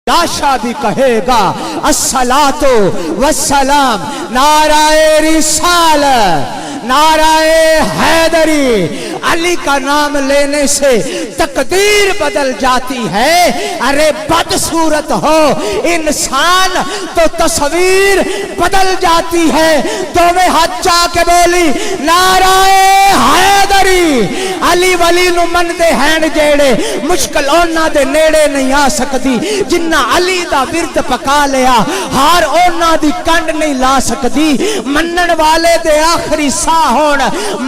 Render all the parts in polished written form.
یاشا بھی کہے گا الصلاۃ والسلام، نعرہ رسالت، نعرہ حیدری۔ علی کا نام لینے سے تقدیر بدل جاتی ہے۔ ارے بدصورت ہو انسان تو تصویر بدل جاتی ہے۔ تو میں ہاتھ چاہ کے بولی نعرہ حیدری۔ علی ولی نو من دے ہین جیڑے مشکل اونا دے نیڑے نہیں آ سکتی، جنہ علی دا ورد پکا لیا ہار اونا دی کنڈ نہیں لا سکتی۔ منن والے دے آخری ساہ ہون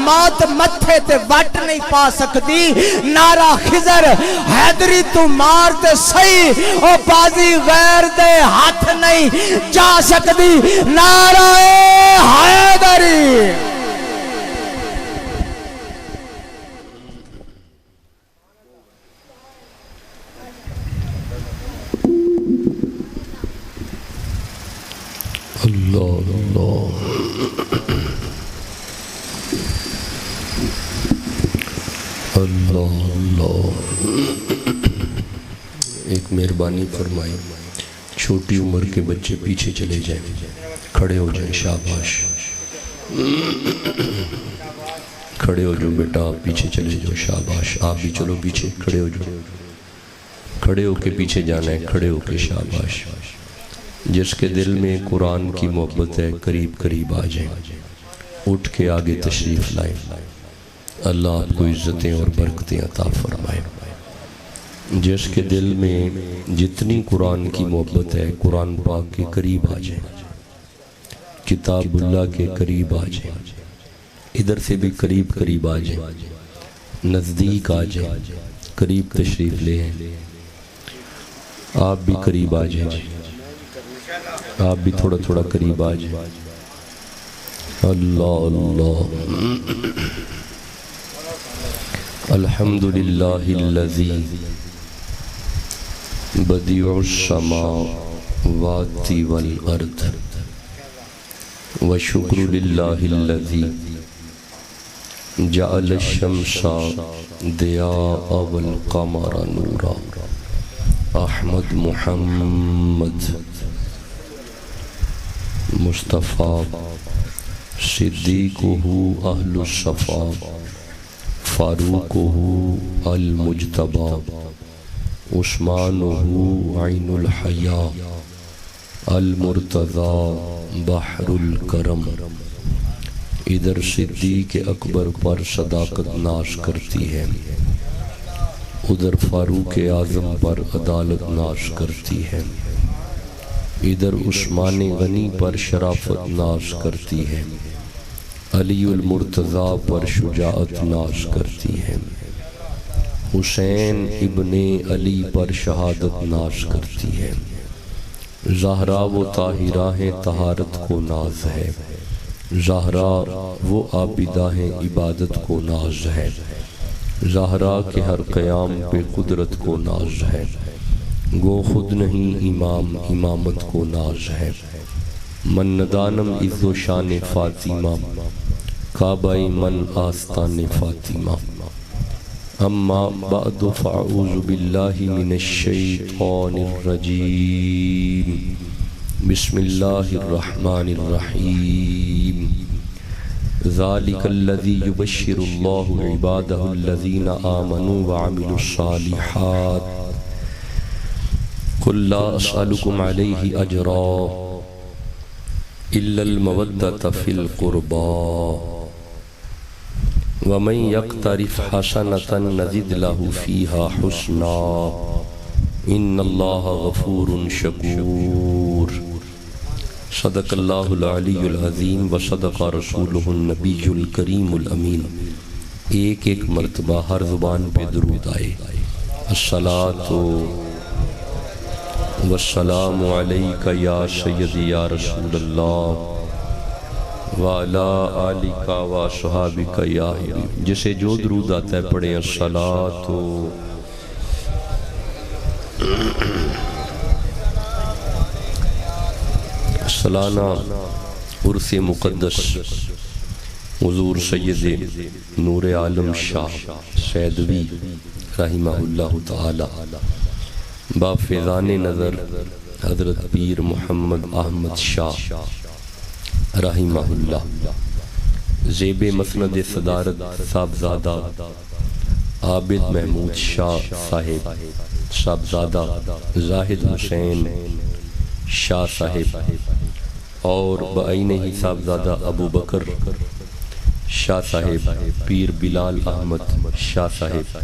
موت متھے تے وٹ نہیں پا سکتی۔ نعرہ خضر حیدری تو مار تے صحیح او بازی غیر دے ہاتھ نہیں جا سکتی۔ نعرہ حیدری۔ اللہ اللہ اللہ اللہ۔ ایک مہربانی فرمائی، چھوٹی عمر کے بچے پیچھے چلے جائیں، کھڑے ہو جائیں، شاباش، کھڑے ہو جو بیٹا، آپ پیچھے چلے جاؤ، شاباش، آپ بھی چلو پیچھے، کھڑے ہو جاؤ، کھڑے ہو کے پیچھے جانا ہے، کھڑے ہو کے، شاباش۔ جس کے دل میں قرآن کی محبت ہے قریب قریب آ جائیں، اٹھ کے آگے تشریف لائیں۔ اللہ آپ کو عزتیں اور برکتیں عطا فرمائے۔ جس کے دل میں جتنی قرآن کی محبت ہے قرآن پاک کے قریب آ جائیں، کتاب اللہ کے قریب آ جائیں، ادھر سے بھی قریب قریب آ جائیں، نزدیک آ جائیں، قریب تشریف لے ہیں، آپ بھی قریب آ جائیں، آپ بھی تھوڑا تھوڑا قریب آ جائیں۔ اللہ اللہ۔ الحمدللہ الذی بدیع السماوات والارض، وشکر للہ الذی جعل الشمس ضیاء والقمر نورا۔ احمد محمد مصطفیٰ صدیقہ اہل الصفا، فاروقہ المجتبی، عثمانہ عین الحیا، المرتضی بحر الکرم۔ ادھر صدیق اکبر پر صداقت ناز کرتی ہے، ادھر فاروق اعظم پر عدالت ناز کرتی ہے، ادھر عثمان غنی پر شرافت ناز کرتی ہے، علی المرتضی پر شجاعت ناز کرتی ہے، حسین ابن علی پر شہادت ناز کرتی ہے، زہرا و طاہرہ ہیں طہارت کو ناز ہے، زہرا وہ عابدہ ہیں عبادت کو ناز ہے، زہرا کے ہر قیام پہ قدرت کو ناز ہے، گو خود نہیں امام امامت کو ناز ہے، من ندانم عز و شان فاطمہ، کعبہ من آستان فاطمہ۔ اما بعد فاعوذ باللہ من الشیطان الرجیم، بسم اللہ الرحمن الرحیم۔ ذالک الذی یبشر اللہ عبادہ الذین آمنوا وعملوا الصالحات، قل لا اسألکم علیہ اجرا الا المودۃ فی القربى، ومن یقترف حسنۃ نزد لہ فیہا حسنا، ان اللہ غفور شکور۔ صدق اللہ العلی العظیم و صدق رسولہ النبی الکریم الامین۔ ایک ایک مرتبہ ہر زبان پہ درود آئے۔ الصلاۃ والسلام علیکہ یا سیدی یا رسول اللہ، وعلی آلکہ و صحابکہ یا حبیب۔ جسے جو درود آتا ہے پڑھیں الصلاۃ۔ سالانہ عرس مقدس حضور سید نور عالم شاہ سیدوی رحمہ اللہ تعالی با فیضان نظر حضرت پیر محمد احمد شاہ رحمہ اللہ، زیب مسند صدارت صاحبزادہ عابد محمود شاہ صاحب، صاحبزادہ زاہد حسین شاہ صاحب، اور بعین ہی صاحبزادہ ابو بکر شاہ صاحب، پیر بلال احمد شاہ صاحب،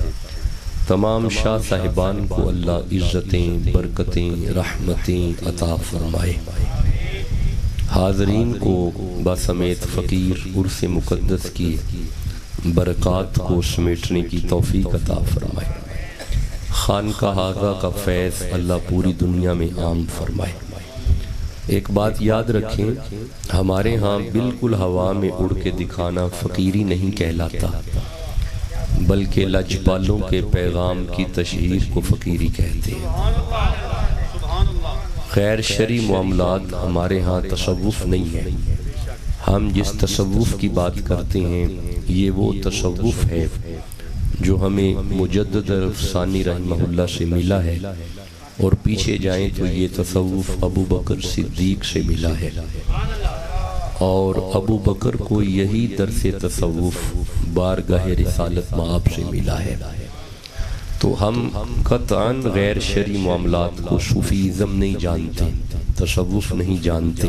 تمام شاہ صاحبان کو اللہ عزتیں، برکتیں، رحمتیں عطا فرمائے۔ حاضرین کو بسمیت فقیر عرس مقدس کی برکات کو سمیٹنے کی توفیق عطا فرمائے۔ خانقاہ حاضہ کا فیض اللہ پوری دنیا میں عام فرمائے۔ ایک بات یاد رکھیں، ہمارے ہاں بالکل ہوا میں اڑ کے دکھانا فقیری نہیں کہلاتا، بلکہ لجپالوں کے پیغام کی تشہیر کو فقیری کہتے ہیں۔ غیر شرعی معاملات ہمارے ہاں تصوف نہیں ہے۔ ہم جس تصوف کی بات کرتے ہیں یہ وہ تصوف ہے جو ہمیں مجدد ثانی رحمہ اللہ سے ملا ہے، اور پیچھے جائیں تو یہ تصوف ابو بکر صدیق سے ملا ہے، اور ابو بکر کو یہی درس تصوف بارگاہ رسالت مآب سے ملا ہے۔ تو ہم قطعاً غیر شرعی معاملات کو صوفیزم نہیں جانتے، تصوف نہیں جانتے،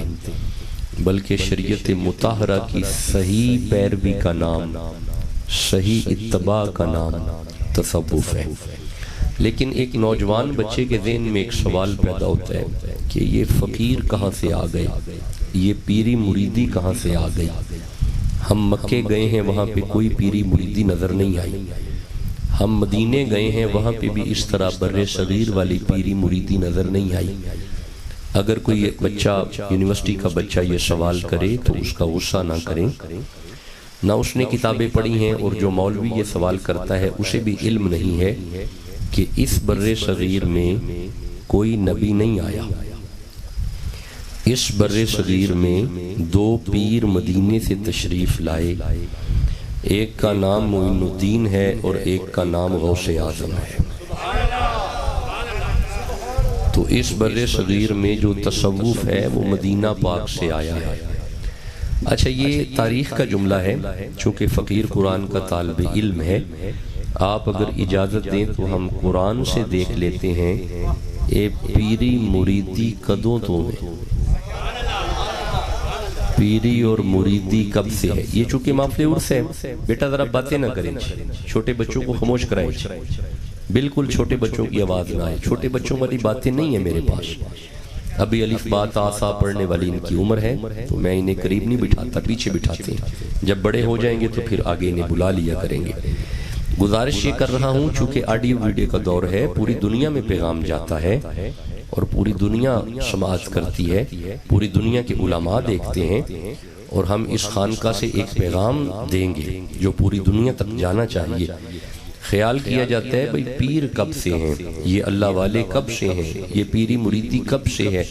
بلکہ شریعت مطہرہ کی صحیح پیروی کا نام، صحیح اتباع کا نام تصوف ہے۔ لیکن ایک نوجوان بچے کے ذہن میں ایک سوال پیدا ہوتا ہے کہ یہ فقیر کہاں سے آ گئے، یہ پیری مریدی کہاں سے آ گئی؟ ہم مکے گئے ہیں، وہاں پہ کوئی پیری مریدی نظر نہیں آئی۔ ہم مدینے گئے ہیں، وہاں پہ بھی اس طرح بر صغیر والی پیری مریدی نظر نہیں آئی۔ اگر کوئی بچہ، یونیورسٹی کا بچہ یہ سوال کرے تو اس کا غصہ نہ کریں، نہ اس نے کتابیں پڑھی ہیں، اور جو مولوی یہ سوال کرتا ہے اسے بھی علم نہیں ہے کہ اس بر صغیر میں کوئی نبی نہیں آیا۔ اس بر صغیر میں دو پیر مدینے سے تشریف لائے، ایک کا نام معین الدین ہے اور ایک کا نام غوث اعظم ہے۔ تو اس بر صغیر میں جو تصوف ہے وہ مدینہ پاک سے آیا ہے۔ اچھا، یہ تاریخ کا جملہ ہے، چونکہ فقیر قرآن کا طالب علم ہے۔ آپ اگر اجازت دیں تو ہم قرآن سے دیکھ لیتے ہیں اے پیری مریدی کدوں تو میں، پیری اور مریدی کب سے ہے۔ یہ چونکہ محفل عرس ہے، بیٹا ذرا باتیں نہ کریں، چھوٹے بچوں کو خاموش کرائیں، بالکل چھوٹے بچوں کی آواز نہ آئے۔ چھوٹے بچوں والی باتیں نہیں ہیں میرے پاس، ابھی الف با تا سا پڑھنے والی ان کی عمر ہے، تو میں انہیں قریب نہیں بٹھاتا، پیچھے بٹھاتے ہیں۔ جب بڑے ہو جائیں گے تو پھر آگے انہیں بلا لیا کریں گے۔ گزارش یہ کر رہا ہوں، چونکہ آڈیو ویڈیو کا دور ہے، پوری دنیا میں پیغام جاتا ہے اور پوری دنیا سماعت کرتی ہے، پوری دنیا کے علماء دیکھتے ہیں، اور ہم اس خانقاہ سے ایک پیغام دیں گے جو پوری دنیا تک جانا چاہیے۔ خیال کیا جاتا ہے بھئی پیر کب سے ہیں، یہ اللہ والے کب سے ہیں، یہ پیری مریدی کب سے ہے۔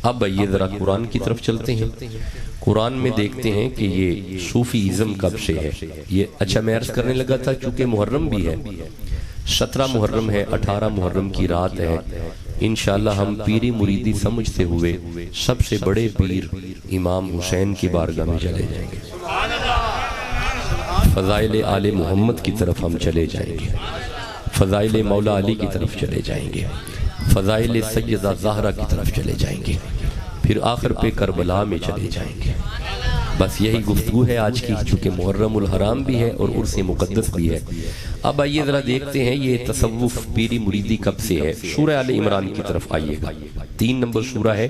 اب آئیے ذرا قرآن کی طرف چلتے ہیں۔ قرآن میں دیکھتے ہیں کہ یہ صوفیزم کب سے ہے۔ یہ اچھا میں عرض کرنے لگا تھا چونکہ محرم بھی ہے، 17 محرم ہے، 18 محرم کی رات ہے۔ انشاءاللہ ہم پیری مریدی سمجھتے ہوئے سب سے بڑے پیر امام حسین کی بارگاہ میں چلے جائیں گے، فضائل آل محمد کی طرف ہم چلے جائیں گے، فضائل مولا علی کی طرف چلے جائیں گے، فضائل سیدہ زہرہ کی طرف چلے جائیں گے، پھر آخر پہ کربلا میں چلے جائیں گے۔ بس یہی گفتگو ہے آج کی، چونکہ محرم الحرام بھی ہے اور عرس مقدس بھی ہے۔ اب آئیے ذرا دیکھتے ہیں یہ تصوف پیری مریدی کب سے ہے۔ سورہ آل عمران کی طرف آئیے گا، 3 نمبر سورہ ہے،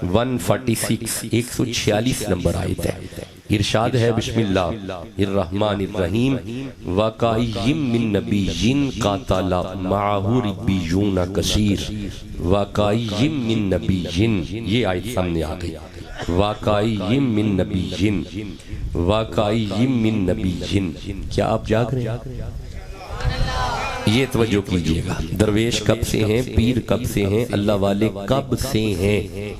146 146 نمبر آیت ہے۔ ارشاد ہے بسم اللہ الرحمن الرحیم وَقَائِيِّم مِّن نَبِيٍّ قَاتَلَ مَعَهُ رِبِّيُّونَ كَثِيرٌ وَقَائِيِّم مِّن نَبِيٍّ، یہ آیت سامنے آ گئی۔ وَقَائِيِّم مِّن نَبِيٍّ، وَقَائِيِّم مِّن نَبِيٍّ، کیا آپ جاگ رہے ہیں؟ یہ توجہ کیجئے گا، درویش کب سے ہیں، پیر کب سے ہیں، اللہ والے کب سے ہیں۔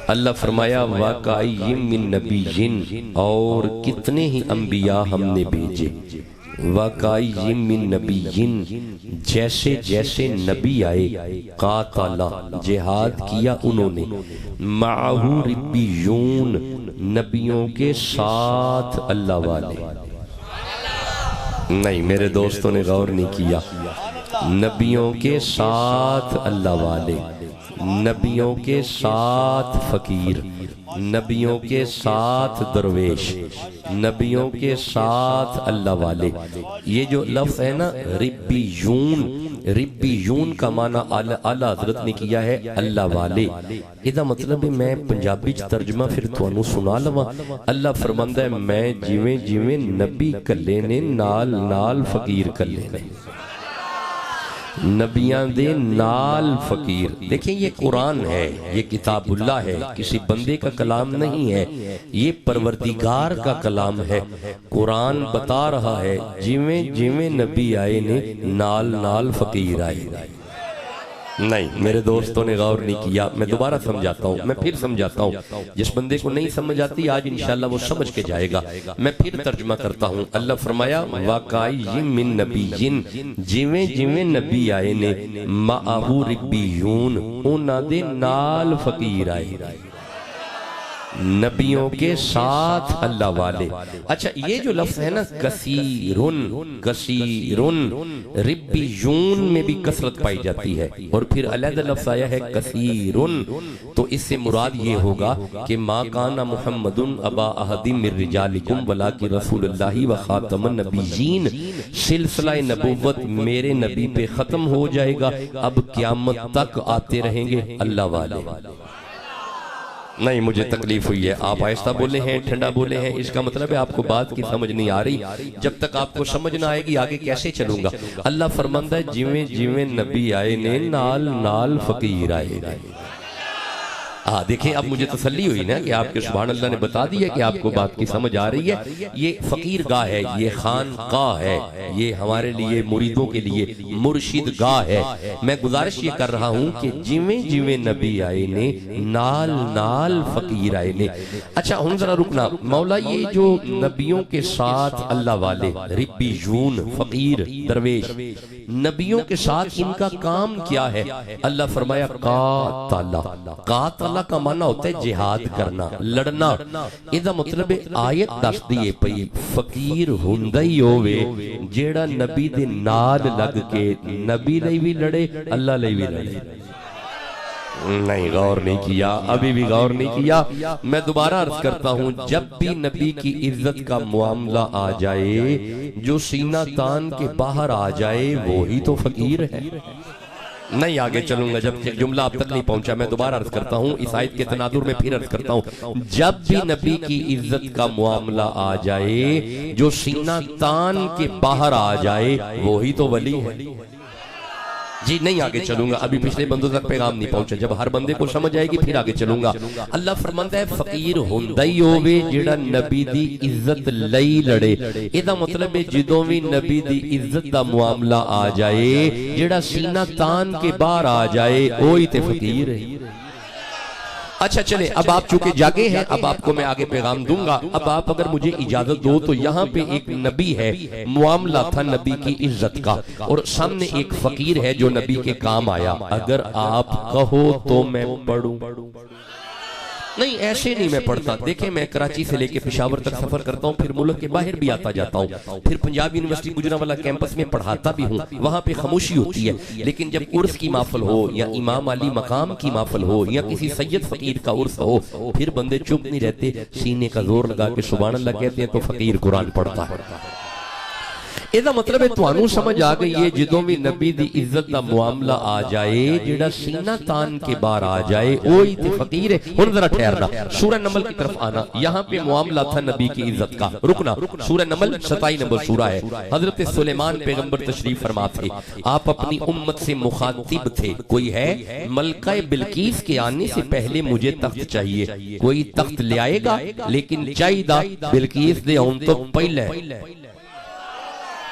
اللہ فرمایا وَقَائِيِّم مِّن نَبِيٍّ، اور کتنے ہی انبیاء ہم نے بھیجے، وَقَائِمٍ مِّن نَبِيٍّ جیسے جیسے نبی آئے قاتل جہاد کیا انہوں نے معہو ربیون نبیوں کے ساتھ اللہ والے نہیں میرے دوستوں نے غور نہیں کیا نبیوں کے ساتھ اللہ والے نبیوں کے ساتھ فقیر نبیوں کے ساتھ درویش نبیوں کے ساتھ اللہ والے یہ جو لفظ ہے نا ربیون کا معنی اعلی حضرت نے کیا ہے اللہ والے ਇਹਦਾ ਮਤਲਬ ਮੈਂ ਪੰਜਾਬੀ ਚ ਤਰਜਮਾ ਫਿਰ ਤੁਹਾਨੂੰ ਸੁਣਾ ਲਵਾਂ ਅੱਲਾ ਫਰਮਾਂਦਾ ਹੈ ਮੈਂ ਜਿਵੇਂ ਜਿਵੇਂ ਨਬੀ ਕੱਲੇ ਨੇ ਨਾਲ ਨਾਲ ਫਕੀਰ ਕੱਲੇ ਨੇ نبیاں دے نال فقیر دیکھیں یہ قرآن ہے یہ کتاب اللہ ہے کسی بندے کا کلام نہیں ہے یہ پروردگار کا کلام ہے قرآن بتا رہا ہے جویں جویں نبی آئے نے نال نال فقیر آئے نہیں میرے دوستوں نے غور نہیں کیا میں دوبارہ سمجھاتا ہوں میں پھر سمجھاتا ہوں جس بندے کو نہیں سمجھ آتی آج انشاءاللہ وہ سمجھ کے جائے گا میں پھر ترجمہ کرتا ہوں اللہ فرمایا وَقَائِمٍ مِّن نَبِيٍّ جویں جویں نبی آئے نے مَعَهُ رِبِّيُّونَ انہاں دے نال فقیر آئے نبیوں کے ساتھ اللہ والے اچھا یہ جو لفظ ہے نا کثیرن ربیون میں بھی کثرت پائی جاتی ہے اور پھر علیحدہ لفظ آیا ہے کثیرن تو اس سے مراد یہ ہوگا کہ ما کان محمد ابا احد من رجالکم ولکن رسول اللہ و خاتم النبیین سلسلہ نبوت میرے نبی پہ ختم ہو جائے گا اب قیامت تک آتے رہیں گے اللہ والے نہیں مجھے تکلیف ہوئی ہے آپ آہستہ بولے ہیں ٹھنڈا بولے ہیں اس کا مطلب ہے آپ کو بات کی سمجھ نہیں آ رہی جب تک آپ کو سمجھ نہ آئے گی آگے کیسے چلوں گا اللہ فرماندہ ہے جویں جویں نبی آئے نے نال نال فقیر آئے دیکھیں اب مجھے تسلی ہوئی نا کہ آپ کے سبحان اللہ نے بتا دیا کہ آپ کو بات کی سمجھ آ رہی ہے یہ فقیر گاہ ہے یہ خانقاہ ہے یہ ہمارے لیے مریدوں کے لیے مرشد گاہ ہے میں گزارش یہ کر رہا ہوں کہ جویں جویں نبی آئے نے نال نال فقیر آئے نے اچھا ہم ذرا رکنا مولا یہ جو نبیوں کے ساتھ اللہ والے ربیون فقیر درویش نبیوں کے ساتھ ان کا کام کیا ہے اللہ فرمایا قاتل کا معنی ہوتا ہے جہاد کرنا لڑنا ਇਹਦਾ مطلب آیت دس دیئے پئی فقیر ہندہ ہی ہوئے جیڑا نبی دے نال لگ کے نبی لئی بھی لڑے اللہ لئی بھی لڑے نہیں غور نہیں کیا ابھی بھی غور نہیں کیا میں دوبارہ عرض کرتا ہوں جب بھی نبی کی عزت کا معاملہ آ جائے جو سینہ تان کے باہر آ جائے وہی تو فقیر ہے نہیں آگے چلوں گا جب جملہ اب تک نہیں پہنچا میں دوبارہ عرض کرتا ہوں اس آیت کے تناظر میں پھر عرض کرتا ہوں جب بھی نبی کی عزت کا معاملہ آ جائے جو سینہ تان کے باہر آ جائے وہی تو ولی ہے جی نہیں آگے چلوں گا ابھی پچھلے بندوں تک پیغام نہیں پہنچا جب ہر بندے کو سمجھ آئے گی پھر آگے چلوں گا اللہ فرماندا ہے فقیر ہوندا ہی ہووے جیڑا نبی دی عزت لئی لڑے ਇਹਦਾ مطلب ہے جدوں بھی نبی دی عزت دا معاملہ آ جائے جیڑا سینہ تان کے باہر آ جائے وہی تے فقیر ہے اچھا چلے اب آپ چونکہ جاگے ہیں اب آپ کو میں آگے پیغام دوں گا اب آپ اگر مجھے اجازت دو تو یہاں پہ ایک نبی ہے معاملہ تھا نبی کی عزت کا اور سامنے ایک فقیر ہے جو نبی کے کام آیا اگر آپ کہو تو میں پڑھوں نہیں ایسے نہیں میں پڑھتا دیکھیں میں کراچی سے لے کے پشاور تک سفر کرتا ہوں پھر ملک کے باہر بھی آتا جاتا ہوں پھر پنجاب یونیورسٹی گجرانوالہ کیمپس میں پڑھاتا بھی ہوں وہاں پہ خاموشی ہوتی ہے لیکن جب عرس کی محفل ہو یا امام علی مقام کی محفل ہو یا کسی سید فقیر کا عرس ہو پھر بندے چپ نہیں رہتے سینے کا زور لگا کے سبحان اللہ کہتے ہیں تو فقیر قرآن پڑھتا ہے ਇਹਦਾ مطلب ہے توانوں سمجھ آ گئی ہے جدوں بھی نبی دی عزت دا معاملہ آ جائے جڑا سینہ تان کے بار آ جائے وہی تے فقیر ہے ہن ذرا ٹھہرنا سورہ نمل کی طرف آنا یہاں پہ معاملہ تھا نبی کی عزت کا رکنا سورہ نمل 27 نمبر سورہ ہے حضرت سلیمان پیغمبر تشریف فرما تھے آپ اپنی امت سے مخاطب تھے کوئی ہے ملکہ بلقیس کے آنے سے پہلے مجھے تخت چاہیے کوئی تخت لے آئے گا لیکن چاہیے بلقیس دے ہون تو پہلے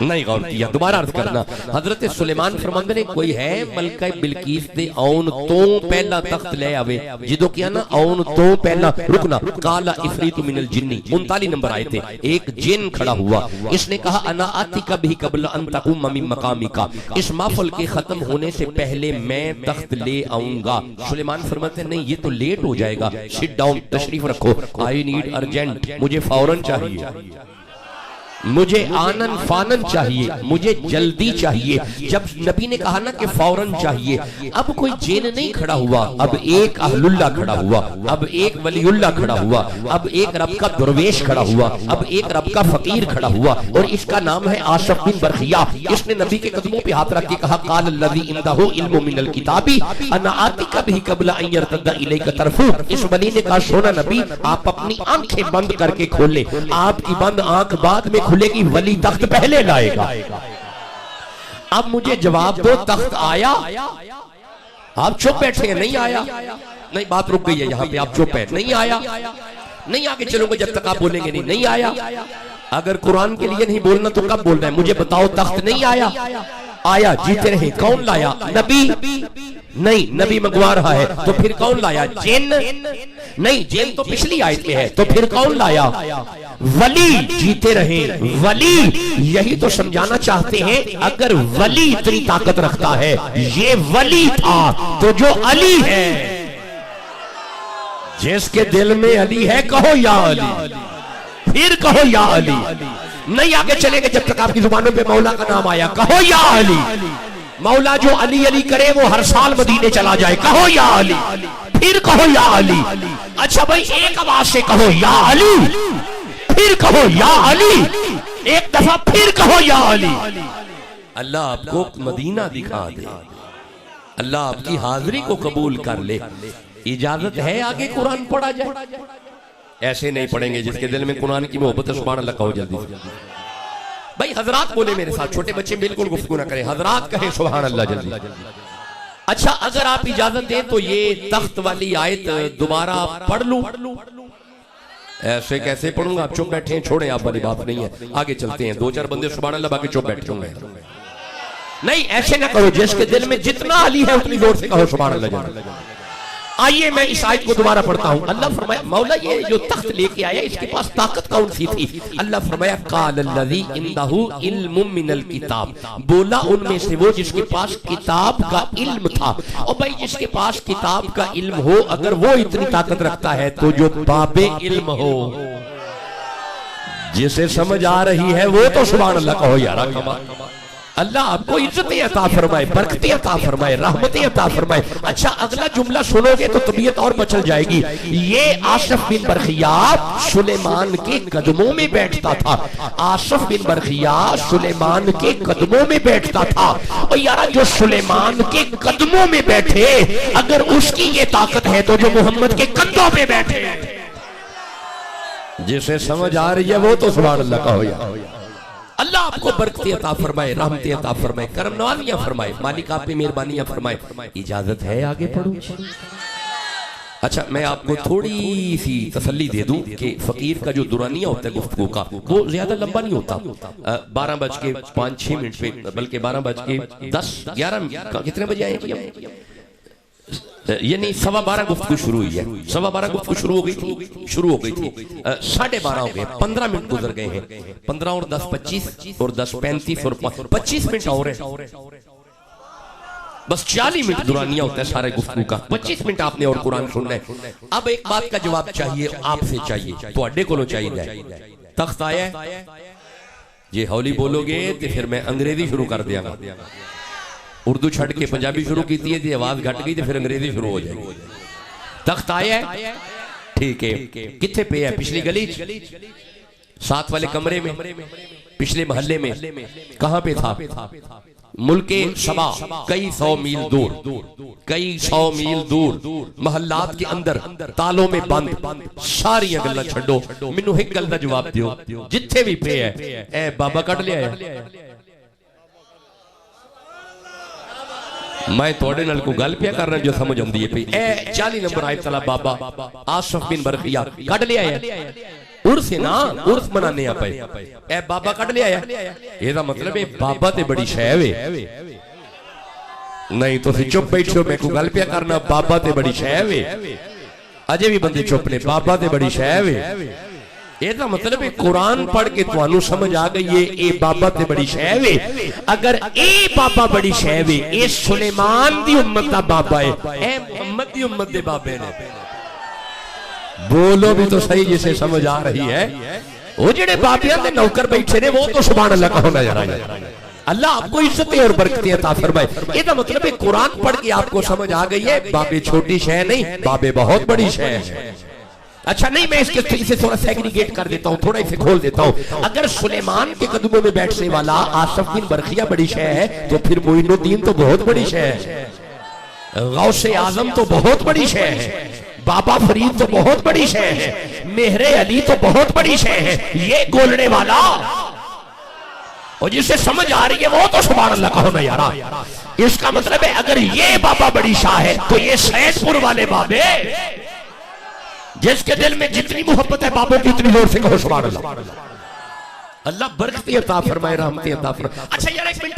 نہیں غور کیا. دوبارہ عرض کرنا, حضرت سلیمان فرماندے نے کوئی ہے ملکہ بلقیس دے آن تو پہلا تخت لے آوے, جدو کیا نا آن تو پہلا, رکنا, قال افریت من الجن, 39 نمبر آئے تھے, ایک جن کھڑا ہوا, اس نے کہا انا آتیک بھی قبل ان تقوم من مقامک, اس محفل کے ختم ہونے سے پہلے میں تخت لے آؤں گا. سلیمان فرماتے نہیں یہ تو لیٹ ہو جائے گا, سٹ ڈاؤن, تشریف رکھو, آئی نیڈ ارجنٹ, مجھے فوراً چاہیے, مجھے آنن فانن چاہیے, مجھے جلدی چاہیے. جب نبی نے کہا نا کہ فوراً چاہیے, اب کوئی جن نہیں کھڑا ہوا, اب ایک اہل اللہ کھڑا ہوا, اب ایک ولی اللہ کھڑا ہوا, اب ایک رب کا درویش کھڑا ہوا, اب ایک رب کا فقیر کھڑا ہوا, اور اس کا نام ہے آصف بن برخیہ. اس نے نبی کے قدموں پہ ہاتھ رکھ کے کہا قال الذی عندہ علم من الکتاب انا آتیک به قبل ان یرتد الیک طرفہ. اس ولی نے کہا سونا نبی آپ اپنی آنکھیں بند کر کے کھولے, آپ کی بند آنکھ بعد میں کھلے گی, ولی تخت پہلے لائے گا. اب مجھے جواب دو, تخت آیا؟ آپ چپ بیٹھے ہیں, نہیں آیا, نہیں بات رک گئی ہے یہاں پہ, آپ چپ بیٹھے, نہیں آیا, نہیں آگے چلو گے جب تک آپ بولیں گے نہیں آیا. اگر قرآن کے لیے نہیں بولنا تو کب بولنا ہے؟ مجھے بتاؤ تخت نہیں آیا؟ آیا, جیتے رہے. کون لایا؟ نبی نہیں, نبی منگوا رہا ہے, تو پھر کون لایا؟ جن نہیں, جن تو پچھلی آیت میں ہے, تو پھر کون لایا؟ ولی. جیتے رہے, ولی. یہی تو سمجھانا چاہتے ہیں, اگر ولی اتنی طاقت رکھتا ہے, یہ ولی تھا, تو جو علی ہے, جس کے دل میں علی ہے, کہو یا علی, پھر کہو یا علی. نہیں آگے چلیں گے جب تک آپ کی زبانوں پہ مولا کا نام آیا, کہو یا علی. مولا جو علی علی کرے وہ ہر سال مدینے چلا جائے, کہو یا علی, پھر کہو یا علی. اچھا بھائی ایک آواز سے کہو یا علی, پھر کہو یا علی, ایک دفعہ پھر کہو یا علی. اللہ آپ کو مدینہ دکھا دے, اللہ آپ کی حاضری کو قبول کر لے. اجازت ہے آگے قرآن پڑھا جائے؟ ایسے نہیں پڑھیں گے, جس کے دل میں قرآن کی محبت ہے سبحان اللہ کہو جلدی. بھائی حضرات بولے میرے ساتھ, چھوٹے بچے بالکل گفتگو نہ کریں, حضرات کہیں سبحان اللہ جلدی. اچھا اگر آپ اجازت دیں تو یہ تخت والی آیت دوبارہ پڑھ لوں؟ ایسے کیسے پڑھوں گا, آپ چپ بیٹھے ہیں, چھوڑیں, آپ والی بات نہیں ہے, آگے چلتے ہیں. 2-4 بندے سبحان اللہ باقی چپ بیٹھے ہوں گے. نہیں ایسے نہ کرو, جس کے دل میں جتنا علی ہے اتنی زور سے کہو سبحان اللہ جلدی. آئیے میں اس آیت کو دوبارہ پڑھتا ہوں. اللہ فرمایا مولا یہ جو تخت لے کے آیا اس کے پاس طاقت کون سی تھی؟ اللہ فرمایا قال الذی عندہ علم من الکتاب, بولا ان میں سے وہ جس کے پاس کتاب کا علم تھا. اور بھائی جس کے پاس کتاب کا علم ہو, اگر وہ اتنی طاقت رکھتا ہے, تو جو باب علم ہو, جسے سمجھ آ رہی ہے, وہ تو سبحان اللہ کہو یارا. اللہ آپ کو عزتیں عطا فرمائے, برکتیں عطا فرمائے, رحمتیں عطا فرمائے. اچھا اگلا جملہ سنو گے تو طبیعت اور بچل جائے گی. یہ آصف بن برخیہ سلیمان کے قدموں میں بیٹھتا تھا, آصف بن برخیہ سلیمان کے قدموں میں بیٹھتا تھا. اور یارا جو سلیمان کے قدموں میں بیٹھے, اگر اس کی یہ طاقت ہے تو جو محمد کے کندھوں میں بیٹھے, جسے سمجھ آ رہی ہے وہ تو سبحان اللہ کہو یا. اللہ آپ کو برکتیں عطا فرمائے, رحمتیں عطا فرمائے, کرم نوازیاں فرمائے, مالک آپ پہ مہربانیاں فرمائے. اجازت ہے آگے پڑھوں؟ اچھا میں آپ کو تھوڑی سی تسلی دے دوں کہ فقیر کا جو دورانیہ ہوتا ہے گفتگو کا, وہ زیادہ لمبا نہیں ہوتا. 12:05 پہ, بلکہ 12:10-11 کتنے بجے آئے ہیں, یعنی 12:15 گفتگو شروع ہوئی ہے. 12:15 گفتگو شروع ہو گئی تھی, 12:30 ہو گئے, 15 منٹ گزر گئے ہیں. 15 اور 10 25 اور 10 35 اور 25 منٹ اور ہیں, بس 40 منٹ دورانیہ ہوتا ہے سارے گفتگو کا. 25 منٹ آپ نے اور قرآن سننا ہے. اب ایک بات کا جواب چاہیے, آپ سے چاہیے, تو اڈے کو لو چاہیے. تخت آیا ہے, یہ ہولی بولو گے تو پھر میں انگریزی شروع کر دیا گا. اردو چھڑ کے پنجابی شروع کی تھی, آواز گھٹ گئی تو پھر انگریزی شروع ہو جائے گی. تخت آیا ہے, ٹھیک ہے, کتنے پہ ہے؟ پچھلی گلی, ساتھ والے کمرے میں, پچھلے محلے میں. کہاں پہ تھا؟ ملک سبا, کئی 100 میل دور, کئی 100 میل دور, محلات کے اندر تالوں میں بند. ساری گلہ چھڑو, منو ایک گل دا جواب دیو, جتھے بھی پہ ہے, اے بابا کٹ لیا ہے. میں توڑے نل کو گل پیا کر رہا جو سمجھ ہم دیئے پہ, اے 40 نمبر آئے تلا بابا آصف بن برخیہ کٹ لیا ہے. عرس نا عرس منانے آ پائے اے بابا کٹ لیا ہے یہ دا مطلب ہے بابا تے بڑی شے وے نہیں تو چپ بیٹھو میں کو گل پیا کرنا بابا تے بڑی شے وے اجے بھی بندے چپ نے بابا تے بڑی شے وے یہ دا مطلب ہے قرآن پڑھ کے توانو سمجھ آ گئی ہے اے بابا تے بڑی شے وے اگر اے بابا بڑی شے وے اے سلیمان دی امت دا بابا ہے اے محمد دی امت دے بابے نے بولو بھی تو صحیح جسے سمجھ آ رہی ہے وہ جڑے بابیاں دے نوکر بیٹھے نے وہ تو سبحان اللہ کا ہونا جا رہا ہے اللہ آپ کو عزتیں اور برکتیں عطا فرمائے یہ دا مطلب ہے قرآن پڑھ کے آپ کو سمجھ آ گئی ہے بابے چھوٹی شے نہیں بابے بہت بڑی شے ہے اچھا نہیں میں اسے تھوڑا سیگریگیٹ کر دیتا ہوں تھوڑا اسے کھول دیتا ہوں اگر سلیمان کے قدموں میں بیٹھنے والا آصف بن برقیہ بڑی شے ہے تو پھر معین الدین تو بہت بڑی شے ہے غوث اعظم تو بہت بڑی شے ہے بابا فرید تو بہت بڑی شے ہے مہر علی تو بہت بڑی شے ہے یہ گولنے والا اور جسے سمجھ آ رہی ہے وہ تو سبحان اللہ کا ہونا یارا اس کا مطلب ہے اگر یہ بابا بڑی شاہ ہے تو یہ سید پور والے بابے جس کے دل میں جتنی محبت ہے بابوں کی اتنی زور سے کہو سبحان اللہ اللہ برکتی عطا فرمائے رحمتی عطا فرمائے اچھا یار ایک منٹ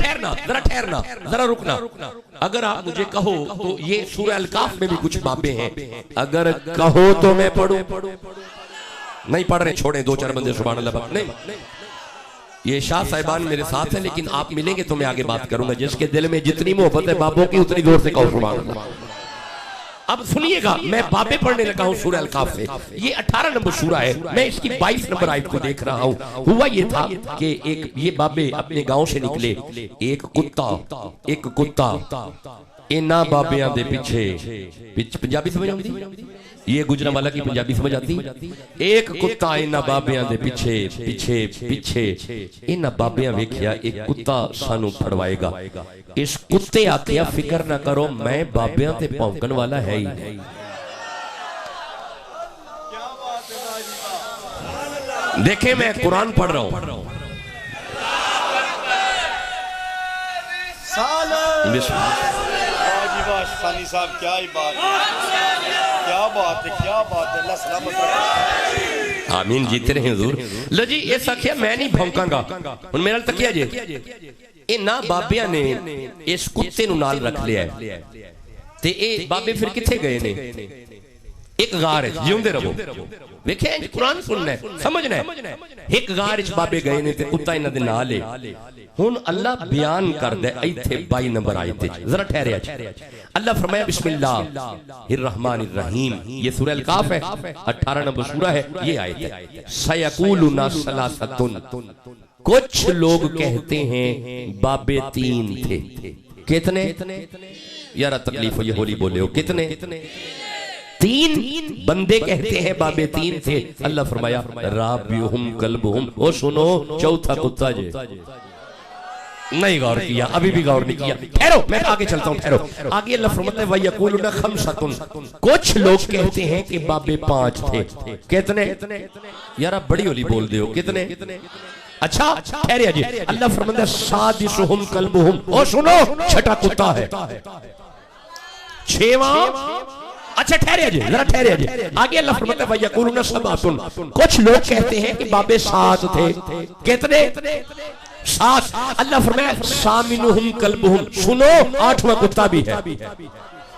ٹھہرنا ذرا رکنا اگر آپ مجھے کہو تو یہ سورہ الکاف میں بھی کچھ بابے ہیں اگر کہو تو میں پڑھوں نہیں پڑھ رہے چھوڑیں دو چار بندے سبحان اللہ نہیں یہ شاہ صاحبان میرے ساتھ ہیں لیکن آپ ملیں گے تو میں آگے بات کروں گا جس کے دل میں جتنی محبت ہے بابوں کی اتنی زور سے کہو سبحان اللہ اب سنیے گا میں بابے پڑھنے لگا ہوں سورہ الکاف سے یہ 18 نمبر سورہ ہے میں اس کی 22 نمبر آیت کو دیکھ رہا ہوں ہوا یہ تھا کہ یہ بابے اپنے گاؤں سے نکلے ایک کتا اینا بابیاں دے پیچھے پنجابی سمجھ آتی یہ گجرا والا کی پنجابی سمجھ آتی ایک کتا اینا بابیاں دے پیچھے اینا بابیاں ویکھیا ایک کتا سانو پھڑوائے گا اس کتے آکیا فکر نہ کرو میں بابیاں تے پونکن والا ہے ہی نہیں دیکھیں میں قرآن پڑھ رہا ہوں ثانی صاحب کیا ہی بات ہے اللہ سلامت رکھے آمین جیتے رہے حضور لو جی یہ سکھیا میں نہیں بھونکاں گا ان میرا تکیا جے اینا بابیاں نے اس کتے نو نال رکھ لیا ہے تے اے بابے پھر کتھے گئے نے ایک غار ہے جیوندے رہو ویکھیں قرآن سننا ہے سمجھنا ہے ایک غار اچ بابے گئے نے تے کتا انہاں دے نال ہے ہن اللہ بیان کر دے ایتھے 22 نمبر آیت وچ ذرا ٹھہریا اللہ فرمایا بسم اللہ الرحمن الرحیم یہ سورہ الکاف ہے 18 نمبر سورہ ہے یہ آیت ہے سیقولنا ثلاثۃ کچھ لوگ کہتے ہیں بابے 3 تھے کتنے یارا تکلیف ہو یہ ہولی بولے ہو کتنے 3 بندے کہتے ہیں بابے 3 تھے اللہ فرمایا رابعہم کلبہم او سنو چوتھا کتا جے نہیں غور کیا ابھی بھی غور نہیں کیا ٹھہرو میں آگے چلتا ہوں ٹھہرو آگے اللہ فرماتا ہے وَيَقُولُونَ خَمْسَةٌ کچھ لوگ کہتے ہیں کہ بابے 5 تھے کتنے یارا بڑی ہولی بول دے ہو کتنے اچھا ٹھہریا جی اللہ فرماتا ہے سادسہم کلبہم او سنو چھٹا کتا ہے 6واں اچھا ٹھہریا جی ذرا ٹھہریا جی آگے اللہ فرماتا ہے وَيَقُولُونَ سَبْعَةٌ کچھ لوگ کہتے ہیں کہ بابے 7 تھے کتنے 7 اللہ فرمایا سامنہم کلبہم سنو 8واں کتا بھی ہے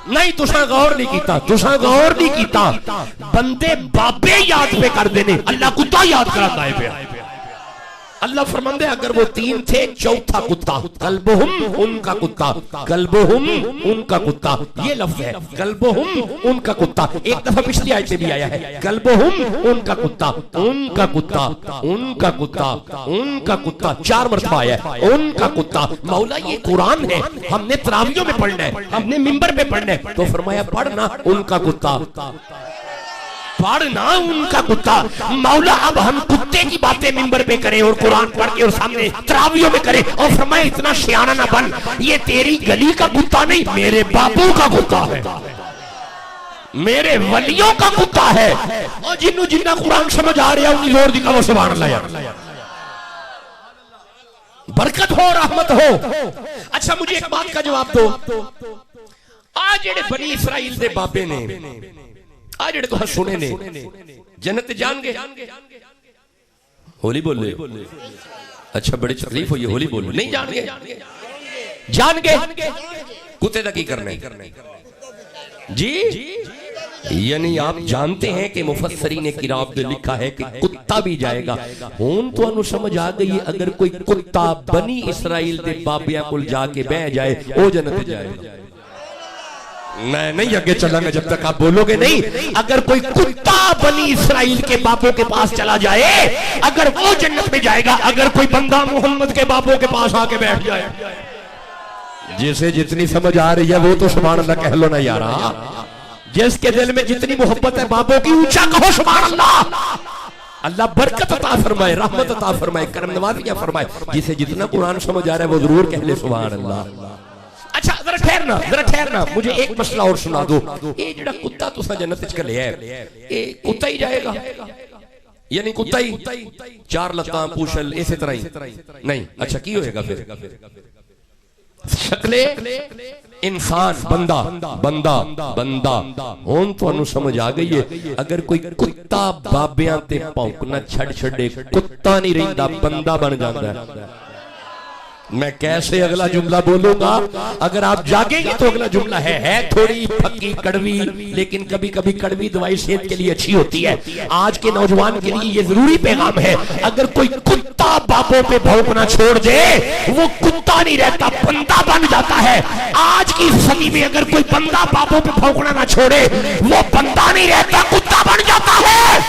نہیں تساں غور نہیں کیتا بندے بابے یاد پہ کر دینے اللہ کتا یاد کراتا ہے پہ اللہ فرماندے اگر وہ 3 تھے چوتھا کتا کلبہم ان کا کتا یہ لفظ ہے کلبہم ان کا کتا ایک دفعہ پچھلی آیت میں بھی آیا ہے کلبہم ان کا کتا 4 مرتبہ آیا ہے ان کا کتا مولا یہ قرآن ہے ہم نے تراویوں میں پڑھنا ہے ہم نے منبر پہ پڑھنا ہے تو فرمایا پڑھنا ان کا کتا پڑھنا ان کا کتا مولا اب ہم کتے کی باتیں منبر پہ کریں اور قرآن پڑھ کے اور سامنے تراویوں میں کریں اور فرمائے اتنا شیانہ نہ بن یہ تیری گلی کا کتا نہیں میرے باپوں کا کتا ہے میرے ولیوں کا کتا ہے اور جنہ قرآن سمجھ آ رہا ہے انہی زور دکھا وہ سبحان اللہ یار برکت ہو رحمت ہو اچھا مجھے ایک بات کا جواب دو آج جڑے بنی اسرائیل دے بابے نے آج جڑے تو سنے نے جنت جان گے ہولی بول لے. اچھا بڑی تکلیف ہوئی ہے, ہولی بولو. نہیں جان گے, جان گے کتے دا کی کرنے جی. یعنی آپ جانتے ہیں کہ مفسرین کرام نے لکھا ہے کہ کتا بھی جائے گا. ہون تو انو سمجھ آ گئی اگر کوئی کتا بنی اسرائیل دے بابیاں کل جا کے بہ جائے وہ جنت جائے گا. میں نہیں آگے چلا گا جب تک آپ بولو گے نہیں. اگر کوئی کتا بنی اسرائیل کے باپوں کے پاس چلا جائے اگر وہ جنت میں جائے گا, اگر کوئی بندہ محمد کے باپوں کے پاس آ کے بیٹھ جائے. جسے جتنی سمجھ آ رہی ہے وہ تو سبحان اللہ کہہ لو نا یارا. جس کے دل میں جتنی محبت ہے باپوں کی اونچا کہو سبحان اللہ. اللہ برکت عطا فرمائے, رحمت عطا فرمائے, کرم نوازیاں فرمائے. جسے جتنا قرآن سمجھ آ رہا ہے وہ ضرور کہہ لے سبحان اللہ. اچھا ذرا ٹھہرنا مجھے ایک مسئلہ اور سنا دو. یہ جڑا کتا تسا جنت وچ کلیا ہے یہ کتا ہی جائے گا یعنی کتا ہی چار لتاں پوچھل اسی طرح ہی نہیں. اچھا کی ہوئے گا پھر شکلے انسان بندہ ہون تو انو سمجھ آ گئی ہے. اگر کوئی کتا بابیاں تے پونکنا چھڑ چھڑے کتا نہیں رہندا بندہ بن جاتا ہے. میں کیسے اگلا جملہ بولوں گا؟ اگر آپ جاگیں گے تو اگلا جملہ ہے تھوڑی پھکی کڑوی, لیکن کبھی کبھی کڑوی دوائی صحت کے لیے اچھی ہوتی ہے. آج کے نوجوان کے لیے یہ ضروری پیغام ہے, اگر کوئی کتا باپوں پہ بھونکنا چھوڑ دے وہ کتا نہیں رہتا بندہ بن جاتا ہے. آج کی صدی میں اگر کوئی بندہ باپوں پہ بھونکنا نہ چھوڑے وہ بندہ نہیں رہتا کتا بن جاتا ہے.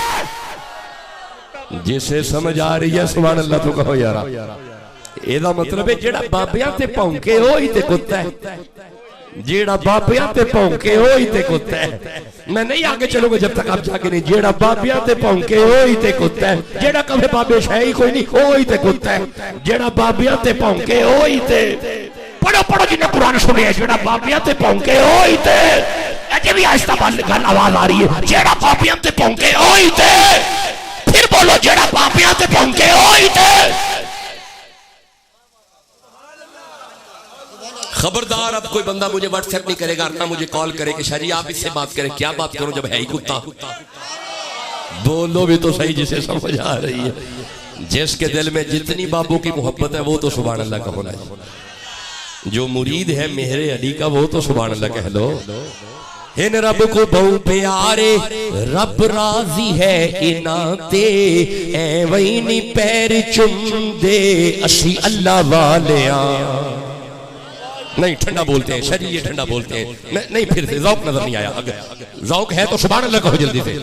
جسے سمجھ آ رہی ہے سبحان اللہ تو کہو یارا. ایدہ مطلب ہے جیڑا بابیاں تے پونکے ہوئی تے کتا ہے, جیڑا بابیاں تے پونکے ہوئی تے کتا ہے. میں نہیں آگے چلوں گا جب تک آپ جا کے نہیں. جیڑا بابیاں تے پونکے ہوئی تے کتا ہے, جیڑا کبھی بابے شاہی کوئی نہیں ہوئی تے کتا ہے. جیڑا بابیاں تے پونکے ہوئی تے پڑھو جنہیں قرآن سنے ہیں. جیڑا بابیاں تے پونکے ہوئی تے ایجے بھی آہستہ گل آواز آ رہی ہے. جیڑا بابیاں تے پونکے ہوئی تے پھر بولو جیڑا بابیاں تے پونکے ہوئی تے. خبردار اب کوئی بندہ مجھے واٹس ایپ نہیں کرے گا نہ مجھے کال کرے کہ شاہ جی آپ اس سے بات کریں. کیا بات کروں جب ہے ہی کتا. بولو بھی تو صحیح جسے سمجھ آ رہی ہے. جس کے دل میں جتنی بابوں کی محبت ہے وہ تو سبحان اللہ کا ہونا ہے. جو مرید ہے مہر علی کا وہ تو سبحان اللہ کہہ لو. ان رب کو بہو پیارے رب راضی ہے اناتے اے وینی پیر چم دے اسی اللہ والیاں. نہیں ٹھنڈا بولتے ہیں شاہ جی یہ ٹھنڈا بولتے ہیں. نہیں پھر سے ذوق نظر نہیں آیا. اگر ذوق ہے تو سبحان اللہ کہو جلدی سے.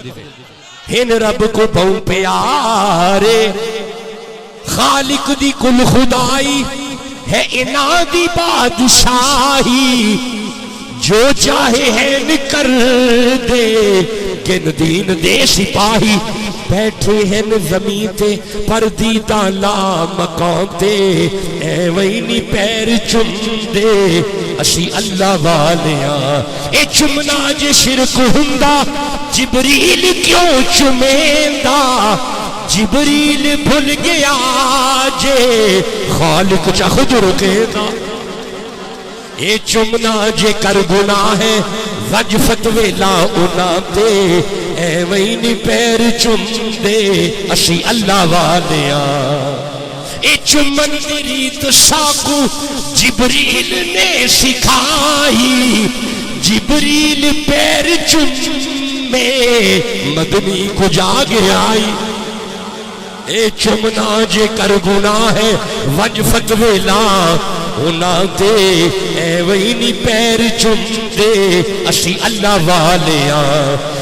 ہن رب کو بہو پیارے خالق دی کل خدائی ہے انا دی بادشاہی جو چاہے ہے نکر دے گن دین دے سپاہی بیٹھے ہیں زمین تے پردیدہ لا مکان تے اے وینی پیر چم دے اسی اللہ والیاں. اے چمنا جے شرک ہندہ جبریل کیوں چمیندہ جبریل بھول گیا جے خالق چا خود رکیندہ. اے چمنا جے کر گناہ ہے وج فتوے لا انا تے اے وینی پیر چم دے اسی اللہ والیاں. اے چمن دی ریت ساکو جبریل نے سکھائی جبریل پیر چم میں مدنی کو جاگ آئی. اے چمنا جے کر گناہ ہے وج فتوے لا ہونا دے اے وینی پیر چم دے اسی اللہ والیاں.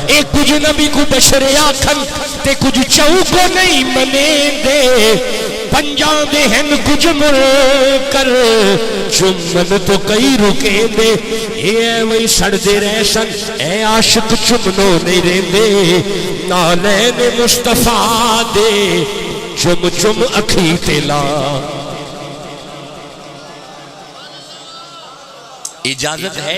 اے کچھ نبی کو بشر آکھن تے کچھ چاہوں کو نہیں منے دے پنجاں دے ہن کچھ مر کر چمن تو کئی رکے دے. اے وہی سڑ دے رہ سن اے عاشق چمنوں نہیں رہ دے نالین مصطفیٰ دے چم چم اکھی تلا. اجازت ہے